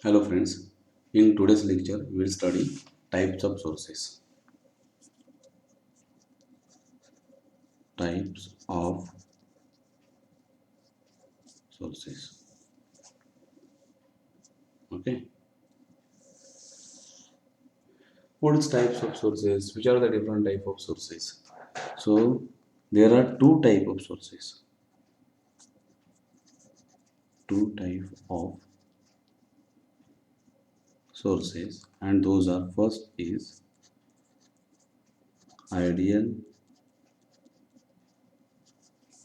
Hello friends, in today's lecture we will study types of sources. Types of sources. Okay. What is types of sources? Which are the different type of sources? So there are two type of sources. Two type of sources, and those are: first is ideal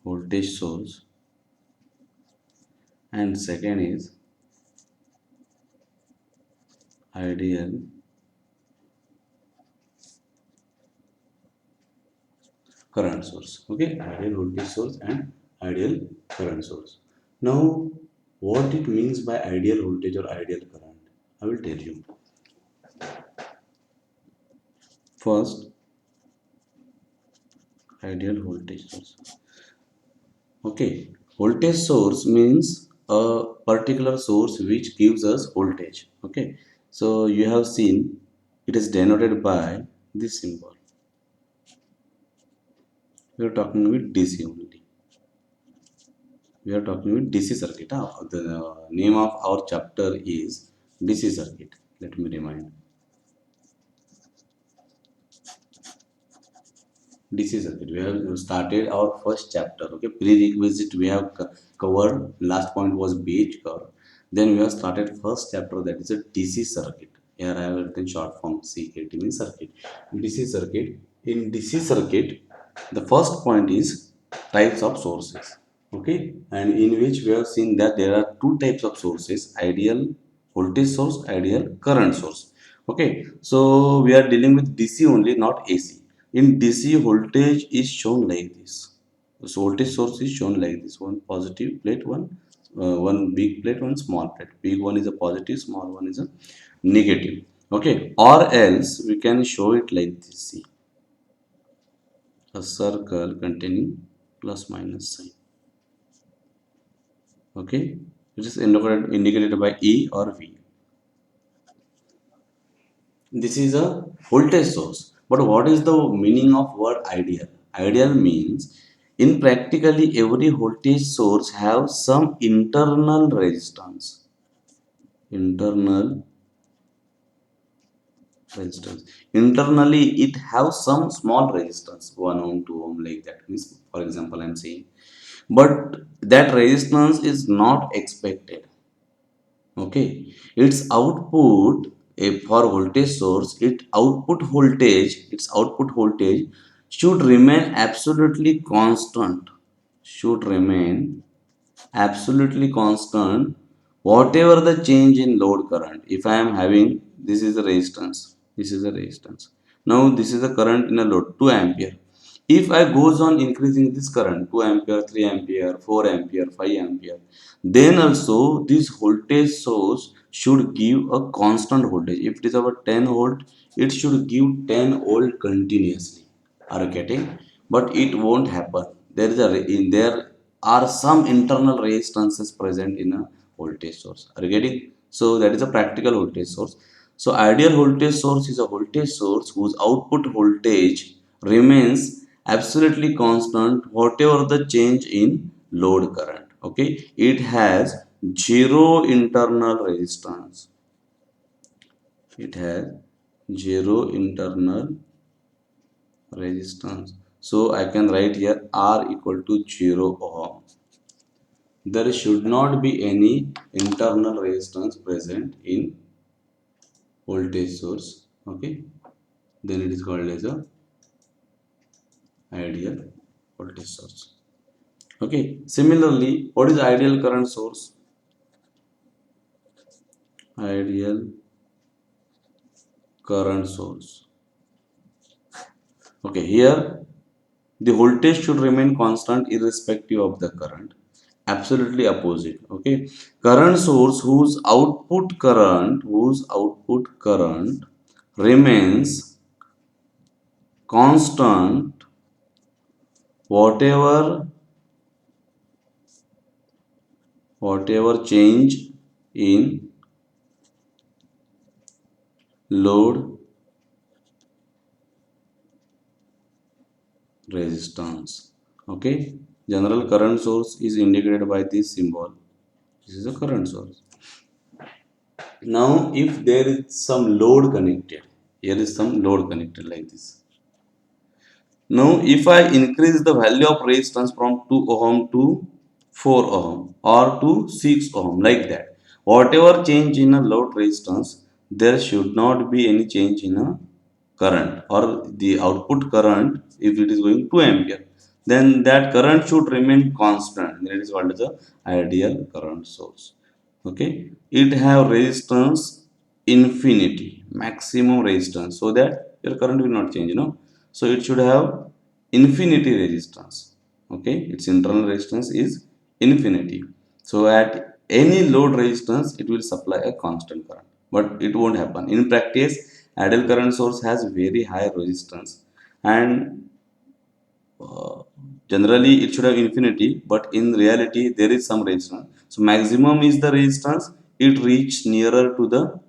voltage source, and second is ideal current source. Okay, ideal voltage source and ideal current source. Now, what it means by ideal voltage or ideal current, I will tell you. First, ideal voltage source. Okay, voltage source means a particular source which gives us voltage. Okay, so you have seen it is denoted by this symbol. We are talking with DC only. We are talking with DC circuit. The name of our chapter is DC circuit. Let me remind. DC circuit. We have started our first chapter. Okay, prerequisite we have covered. Last point was BH curve. Then we have started first chapter, that is a DC circuit. Here I have written short form CAT means circuit. DC circuit. In DC circuit, the first point is types of sources. Okay, and in which we have seen that there are two types of sources: ideal voltage source, ideal current source. Okay, so we are dealing with DC only, not AC. In DC, voltage is shown like this. So voltage source is shown like this: one positive plate, one big plate, one small plate. Big one is a positive, small one is a negative. Okay, or else we can show it like this. See, a circle containing plus minus sign. Okay, which is indicated by E or V. This is a voltage source. But what is the meaning of word ideal? Ideal means in practically every voltage source have some internal resistance. Internal resistance. Internally it have some small resistance, 1 ohm, 2 ohm, like that. Means, for example, I am saying. But that resistance is not expected. Okay, its output, for voltage source, its output voltage should remain absolutely constant, should remain absolutely constant whatever the change in load current. If I am having, this is the resistance, this is the resistance. Now this is the current in a load 2 ampere. If I goes on increasing this current 2 ampere, 3 ampere, 4 ampere, 5 ampere, then also this voltage source should give a constant voltage. If it is about 10 volt, it should give 10 volt continuously. Are you getting? But it won't happen. There is a in there are some internal resistances present in a voltage source. Are you getting? So that is a practical voltage source. So ideal voltage source is a voltage source whose output voltage remains absolutely constant whatever the change in load current. Okay, it has zero internal resistance. It has zero internal resistance. So I can write here R equal to 0 ohm. There should not be any internal resistance present in voltage source. Okay, then it is called as a ideal voltage source. Okay, similarly, what is ideal current source? Ideal current source. Okay, here the voltage should remain constant irrespective of the current. Absolutely opposite. Okay, current source whose output current remains constant whatever change in load resistance. Okay, general current source is indicated by this symbol. This is a current source. Now if there is some load connected, here is some load connected like this. Now if I increase the value of resistance from 2 ohm to 4 ohm or to 6 ohm like that, whatever change in a load resistance, there should not be any change in a current or the output current. If it is going 2 ampere, then that current should remain constant. That is called as a ideal current source. Okay, it have resistance infinity, maximum resistance, so that your current will not change, so it should have infinity resistance. Okay, its internal resistance is infinity, so at any load resistance it will supply a constant current. But it won't happen in practice. Ideal current source has very high resistance, and uh, generally it should have infinity, but in reality there is some resistance. So maximum is the resistance, it reach nearer to the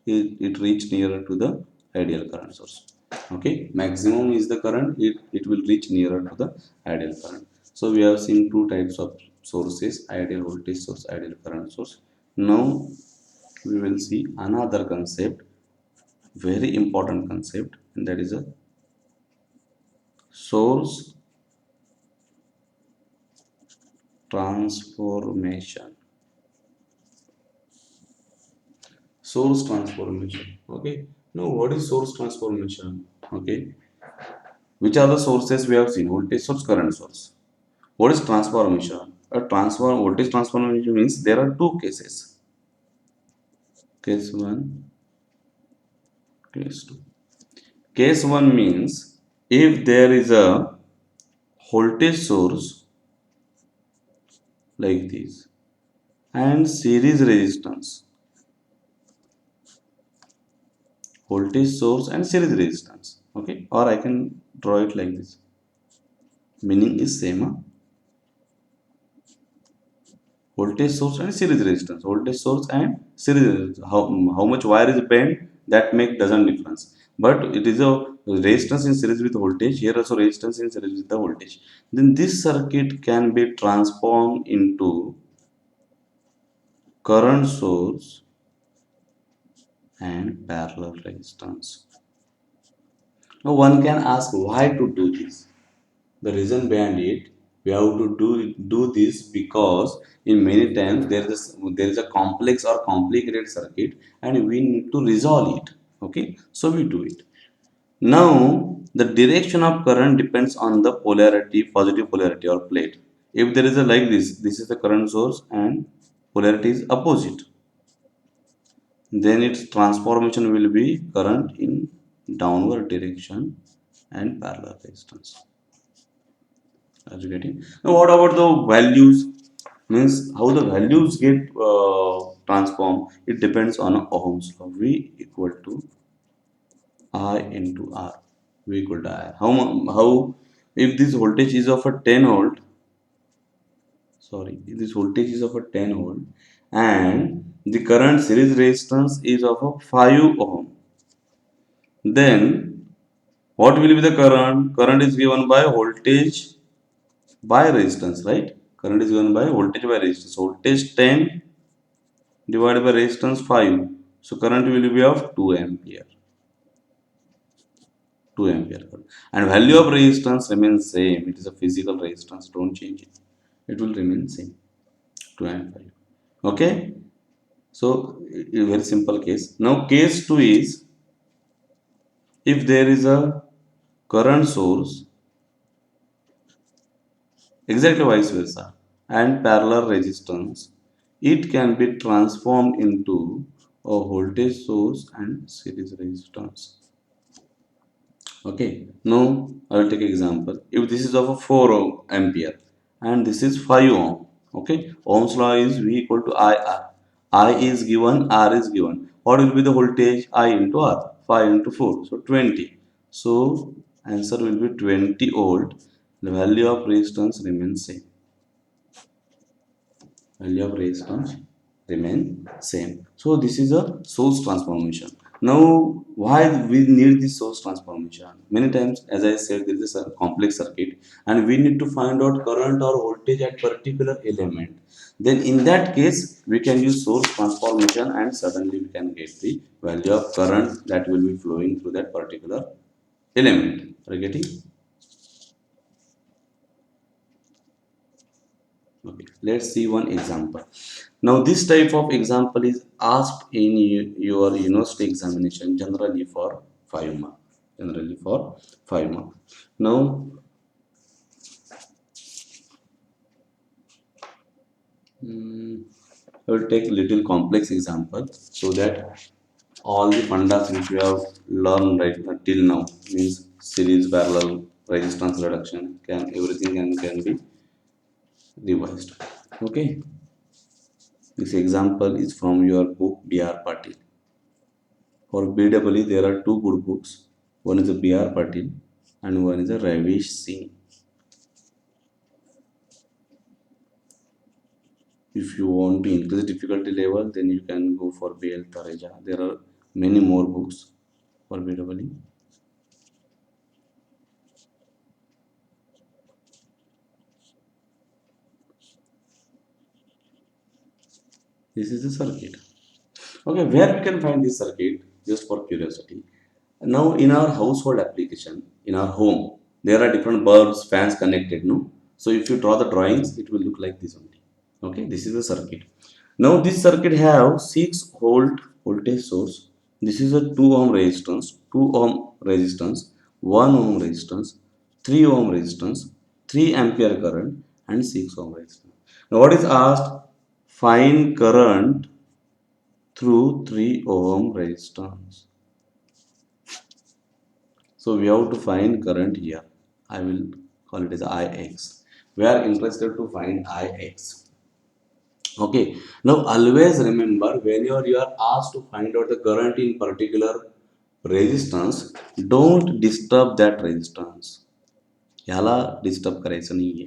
it reach nearer to the ideal current source. Okay, maximum is the current, it will reach nearer to the ideal current. So we have seen two types of sources: ideal voltage source, ideal current source. Now we will see another concept, very important concept, and that is a source transformation. Source transformation. Okay, now what is source transformation? Okay, which are the sources we have seen? Voltage source, current source. What is transformation? A transform voltage transformation means there are two cases: case 1, case 2. Case 1 means if there is a voltage source like this and series resistance, voltage source and series resistance. Okay, or I can draw it like this, meaning is same, huh? Voltage source and series resistance, voltage source and series resistance. How much wire is bent, that make doesn't difference, but it is a resistance in series with voltage. Here also resistance in series with the voltage. Then this circuit can be transformed into current source and parallel resistance. Now one can ask why to do this. The reason behind it, we have to do this because in many times there is a complex or complicated circuit and we need to resolve it. Okay, so we do it. Now the direction of current depends on the polarity, positive polarity or plate. If there is a like this is the current source and polarity is opposite, then its transformation will be current in downward direction and parallel resistance. Are you getting? Now, what about the values? Means how the values get transformed. It depends on ohms law. V equal to I into R. V equal to I. How if this voltage is of a 10 volt, sorry, if this voltage is of a 10 volt and the current series resistance is of a 5 ohm, then what will be the current? Current is given by voltage by resistance, right? Current is given by voltage by resistance. Voltage 10 divided by resistance 5. So current will be of 2 ampere. 2 ampere current. And value of resistance remains same. It is a physical resistance. Don't change it. It will remain same. 2 and 5. Okay. So a very simple case. Now case 2 is if there is a current source, exactly vice versa, and parallel resistance, it can be transformed into a voltage source and series resistance. Okay, now I will take example. If this is of a 4 ampere and this is 5 ohm, okay, Ohm's law is V equal to IR. I is given, R is given. What will be the voltage? I into R, 5 into 4, so 20. So answer will be 20 volt. The value of resistance remains same. Value of resistance remain same. So this is a source transformation. Now, why we need this source transformation? Many times, as I said, there is a complex circuit, and we need to find out current or voltage at particular element. Then, in that case, we can use source transformation, and suddenly we can get the value of current that will be flowing through that particular element. Are you getting? Okay, let's see one example. Now, this type of example is asked in your university examination generally for 5 marks. Generally for 5 marks. Now, I will take little complex example so that all the fundas which we have learned right till now, means series, parallel, resistance reduction, can be revised. Okay, this example is from your book B.R. Patil. For BEE, there are two good books. One is a B.R. Patil and one is a Ravish Singh. If you want to increase the difficulty level, then you can go for B.L. Tareja. There are many more books for BEE. This is the circuit. Okay, where we can find this circuit? Just for curiosity. Now, in our household application, in our home, there are different bulbs, fans connected. No, so if you draw the drawings, it will look like this only. Okay, this is the circuit. Now, this circuit have 6 volt voltage source. This is a 2 ohm resistance, 2 ohm resistance, 1 ohm resistance, 3 ohm resistance, 3 ampere current, and 6 ohm resistance. Now, what is asked? Find current through 3 ohm resistance. So we have to find current here. I will call it as Ix. We are interested to find Ix. Okay. Now always remember, whenever you are asked to find out the current in particular resistance, don't disturb that resistance. ह्याला disturb करायचं नाहीये.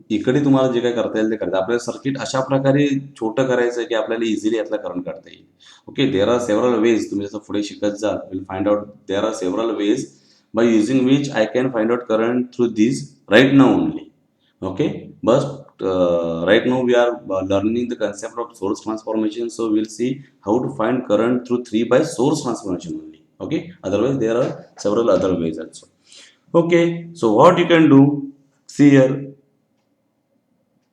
इकडे तुम्हाला जे काय करता येईल ते करता. आपल्याला सर्किट अशा प्रकारे छोटं करायचं आहे की आपल्याला इझिली यातला करंट काढता येईल. Okay, there are several ways. तुम्ही जसं पुढे शिकत जाल, will find out there are several ways by using which I can find out current through these right now only. Okay, but right now we are learning the concept of source transformation, so we'll see how to find current through 3 by source transformation only. Okay, otherwise there are several other ways also. Okay, so what you can do, see here,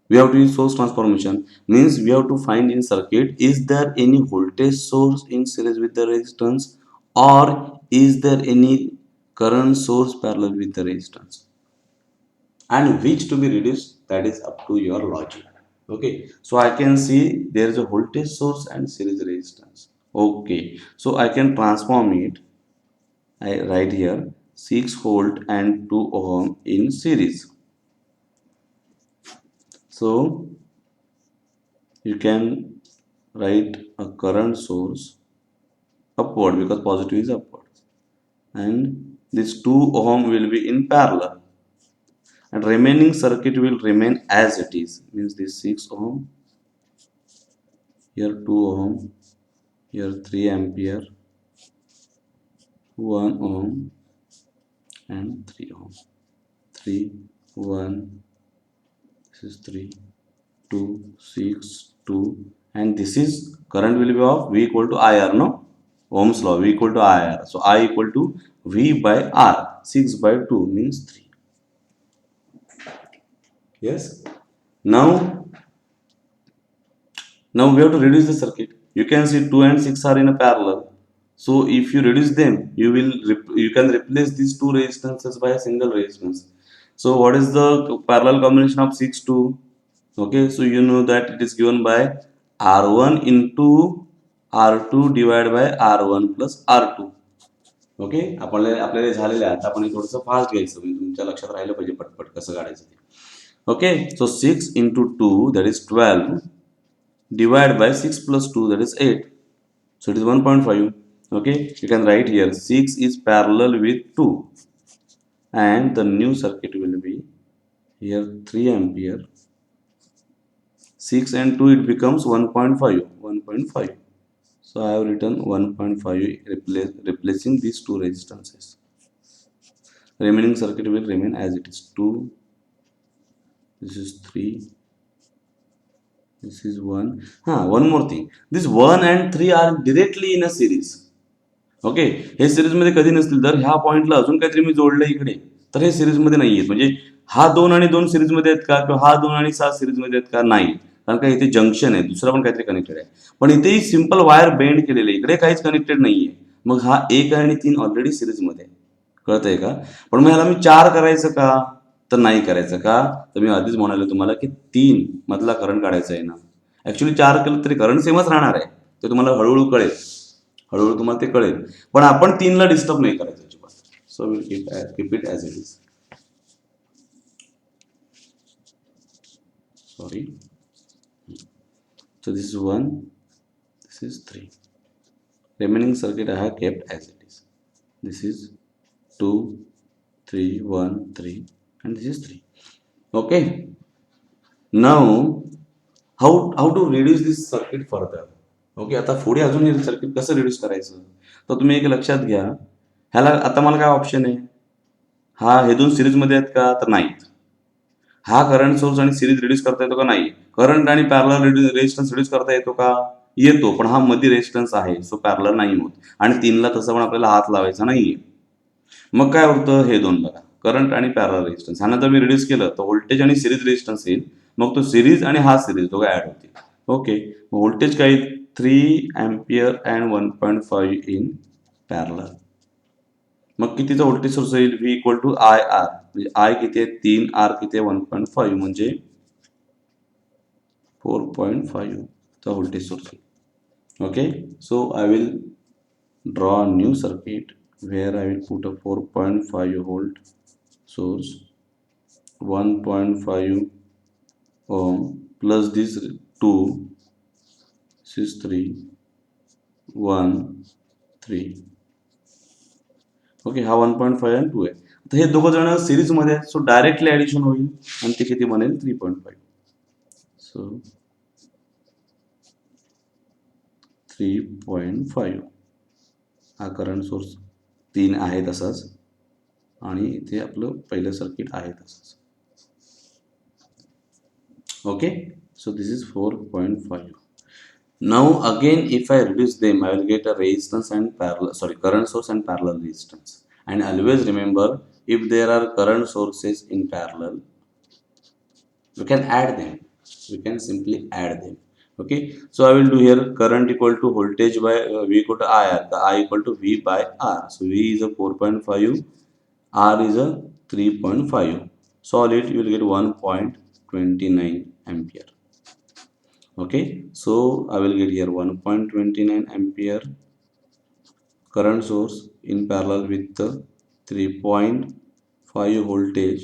we have to use source transformation, means we have to find in circuit, is there any voltage source in series with the resistance, or is there any current source parallel with the resistance, and which to be reduced, that is up to your logic. Okay, so I can see there is a voltage source and series resistance. Okay, so I can transform it. I write here 6 volt and 2 ohm in series. So you can write a current source upward, because positive is upward, and this 2 ohm will be in parallel, and remaining circuit will remain as it is, means this 6 ohm, here 2 ohm, here 3 ampere, 1 ohm, and 3 ohm. 3 1, this is 3 2 6 2, and this is current will be of V equal to IR, no, Ohm's law, V equal to IR. So I equal to V by R. 6 by 2 means 3. Yes. Now we have to reduce the circuit. You can see 2 and 6 are in a parallel. So if you reduce them, you can replace these two resistances by a single resistance. So what is the parallel combination of 6 2? Okay, so you know that it is given by R1 into R2 divided by R1 plus R2. Okay, आपल्याला झालेलं आहे. आता आपण थोडंसं fast घ्यायचं, म्हणजे तुमच्या लक्षात राहिलं पाहिजे पटपट कसं काढायचं ते. Okay, so 6 into 2, that is 12, divided by 6 plus 2, that is 8. So it is 1.5. Okay, you can write here 6 is parallel with 2, and the new circuit will be here 3 ampere. 6 and 2, it becomes 1.5. 1.5. So I have written 1.5 replacing these two resistances. Remaining circuit will remain as it is. 2, this is 3, this is 1. One more thing. This 1 and 3 are directly in a series. Okay, हे सिरीजमध्ये कधी नसतील. जर ह्या पॉईंटला अजून काहीतरी मी जोडलं इकडे, तर हे सिरीजमध्ये नाही आहेत. म्हणजे हा 2 आणि 2 सिरीजमध्ये आहेत का, किंवा हा 2 आणि 6 सिरीजमध्ये आहेत का, नाही. कारण का इथे जंक्शन आहे, दुसरा पण काहीतरी कनेक्टेड आहे. पण इथेही सिंपल वायर बेंड केलेले, इकडे काहीच कनेक्टेड नाहीये. मग हा 1 आणि 3 ऑलरेडी सिरीजमध्ये आहे. कळतंय का? पण मग ह्याला मी 4 करायचं का, तर नाही करायचं का, तर मी आधीच म्हणालो तुम्हाला की 3 मधला करंट काढायचा आहे ना. ऍक्च्युली 4 केलं तरी करंट सेमच राहणार आहे, ते तुम्हाला हळूहळू कळेल. हळूहळू तुम्हाला ते कळेल. पण आपण 3ला डिस्टर्ब नाही करायचं अजिबात. So will keep it as it is. Sorry. So this is 1, this is 3. Remaining circuit I have kept as it is. This is 2, 3, 1, 3 and this is 3. Okay. Now how to reduce this circuit further. Okay, आता पुढे अजून हे circuit कसं reduce करायचं, तर तुम्ही एक लक्षात घ्या. ह्याला आता मला काय ऑप्शन आहे, हे 2 सिरीजमध्ये आहेत का, तर नाहीत. हा करंट सोर्स आणि सिरीज रिड्यूस करता येतो का, नाही. करंट आणि पॅरलल रेजिस्टन्स रिड्यूस करता येतो का, येतो. पण हा मध्ये रेजिस्टन्स आहे, सो पॅरलल नाही होत. आणि 3ला तसं पण आपल्याला हात लावायचा नाहीये. मग काय होतं, हे 2 बघा, करंट आणि पॅरलल रेजिस्टन्स, ह्यानं जर मी रिड्यूस केलं तर व्होल्टेज आणि सिरीज रेजिस्टन्स येईल. मग तो सिरीज आणि हा सिरीज दोघं ऍड होतील. ओके, व्होल्टेज काय, 3 अँपियर अँड 1.5 इन पॅरलल. मग कितीचा व्होल्टेज सोर्स येईल, V equal to I R. म्हणजे आय किती आहे 3, आर किती आहे 1.5, म्हणजे 4.5 चा व्होल्टेज सोर्स येईल. Okay, so I will draw a new circuit where I will put a 4.5 volt source, 1.5 ohm plus this 2, this is 3, 1, 3. Okay, हा 1.5 आणि 2 आहे. तर हे दोघं जण सिरीज मध्ये आहेत, सो डायरेक्टली ऍडिशन होईल आणि ते किती बनेल 3.5. सो 3.5 हा करंट सोर्स 3 आहे तसाच, आणि इथे आपलं पहिलं सर्किट आहे तसंच. Okay, so this is 4.5. Now again if I reduce them, I will get a resistance and current source and parallel resistance. And always remember, if there are current sources in parallel, we can add them. We can simply add them. Okay, so I will do here current equal to voltage by V equal to IR, I equal to V by R. So V is a 4.5, R is a 3.5. Solve it, you will get 1.29 ampere. Okay, so I will get here 1.29 ampere current source in parallel with the 3.5 voltage,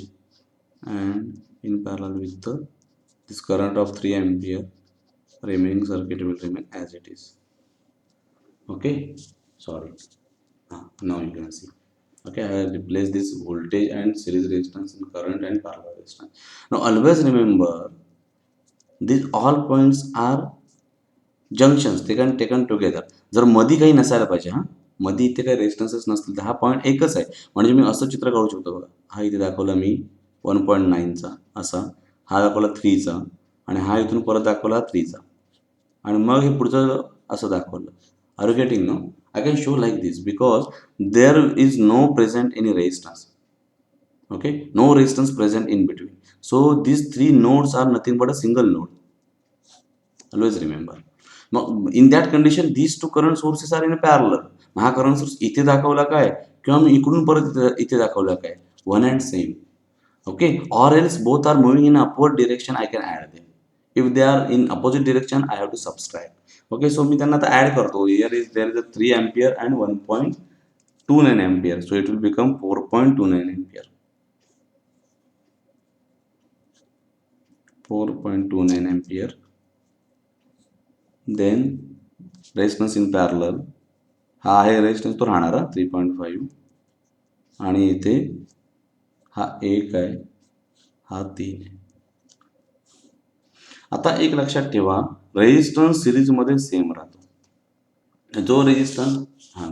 and in parallel with this current of 3 ampere. Remaining circuit will remain as it is. Okay, sorry. Now you can see. Okay, I will replace this voltage and series resistance in current and parallel resistance. Now always remember, these all points are junctions, ते can taken together. जर मधी काही नसायला पाहिजे, मधी इथे काही रेजिस्टन्सेस नसतील तर हा पॉईंट एकच आहे. म्हणजे मी असं चित्र काढू शकतो बघा. हा इथे दाखवला मी 1.9चा असा, हा दाखवला 3चा, आणि हा इथून परत दाखवला 3चा, आणि मग हे पुढचं असं दाखवलं. Are you getting? No, I can show like this because there is no present in resistance. okay, no resistance present in between, so these 3 nodes are nothing but a single node. Always remember. In that condition these two current sources are in a parallel. हा current source इथे दाखवला काय, किंवा मी इकडून परत इथे दाखवला काय, one and same. Okay, or else both are moving in upward direction, I can add them. If they are in opposite direction, I have to subtract. Okay, so मी त्यांना आता ऍड करतो. There is a 3 ampere and 1.29 ampere, so it will become 4.29 ampere. 4.29 ampere. Then resistance in parallel, हा आहे resistance, तो राहणार 3.5, आणि इथे हा 1 आहे, हा 3 आहे. आता एक लक्षात ठेवा, रेजिस्टन्स सिरीज मध्ये सेम राहतो. जो रेजिस्टन्स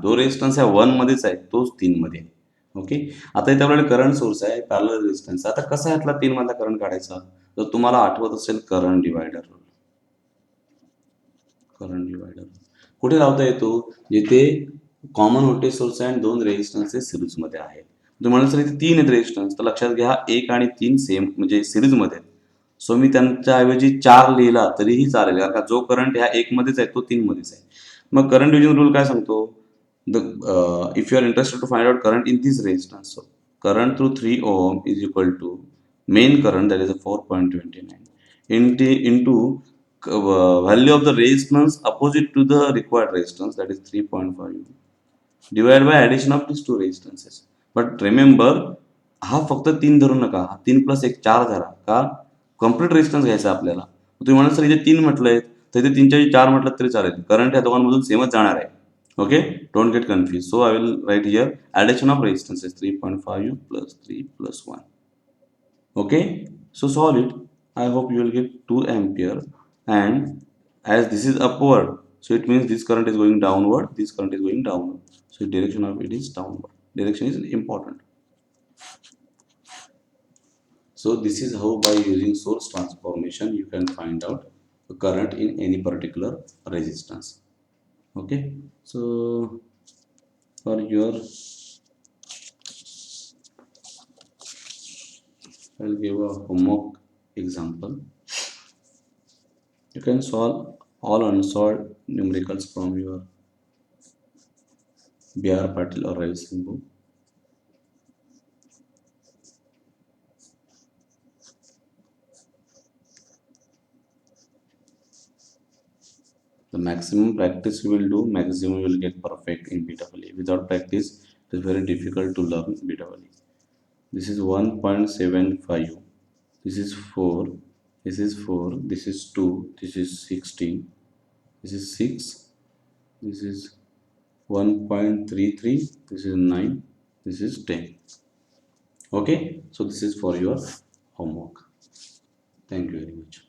जो रेजिस्टन्स ह्या 1 मध्येच आहे तोच 3 मध्ये आहे. ओके. आता इथे आपल्याकडे करंट सोर्स आहे, पॅरलल रेजिस्टन्स. आता कसा यातला 3 मधला करंट काढायचा? जर तुम्हाला आठवत असेल current divider rule. Current divider कुठे लावता येतो? जिथे कॉमन व्होल्टेज सोर्स आहे आणि 2 रेजिस्टन्सेस सिरीजमध्ये आहेत. तुम्हाला सर इथे 3 आहेत रेजिस्टन्स, तर लक्षात घ्या 1 आणि 3 सेम म्हणजे सिरीजमध्ये आहेत. सो मी त्यांच्याऐवजी 4 लिहिला तरीही चालेल, कारण का जो करंट ह्या 1 मध्येच आहे तो 3 मध्येच आहे. मग करंट डिव्हिजन रूल काय सांगतो? The if you are interested to find out current in this resistance, so current through 3 ohm is equal to main current, that is a 4.29 into value of the resistance opposite to the required resistance, that is 3.5, divided by addition of these two resistances. But remember, हा फक्त 3 धरू नका, हा 3 plus 1 4 धरा. का? Complete resistance घ्यायचा आपल्याला. तुम्ही म्हणाल सर इथे 3 म्हटलंय, तर इथे 3च्या 4 म्हटलं तरी चालेल. करंट या दोघांमधून सेमच जाणार आहे. Okay, don't get confuse. So I will write here addition of resistances 3.5 plus 3 plus 1. Okay, so solve it. I hope you will get 2 ampere, and as this is upward, so it means this current is going downward, this current is going downward, so direction of it is downward. Direction is important. So this is how, by using source transformation, you can find out the current in any particular resistance. Okay, so for your, I'll give a homework example. You can solve all unsolved numericals from your B.R. Patil or Ravi Singh book. The maximum practice you will do, maximum you will get perfect in BEE. Without practice, it is very difficult to learn BEE. This is 1.75. This is 4. This is 4. This is 2. This is 16. This is 6. This is 1.33. This is 9. This is 10. Okay, so this is for your homework. Thank you very much.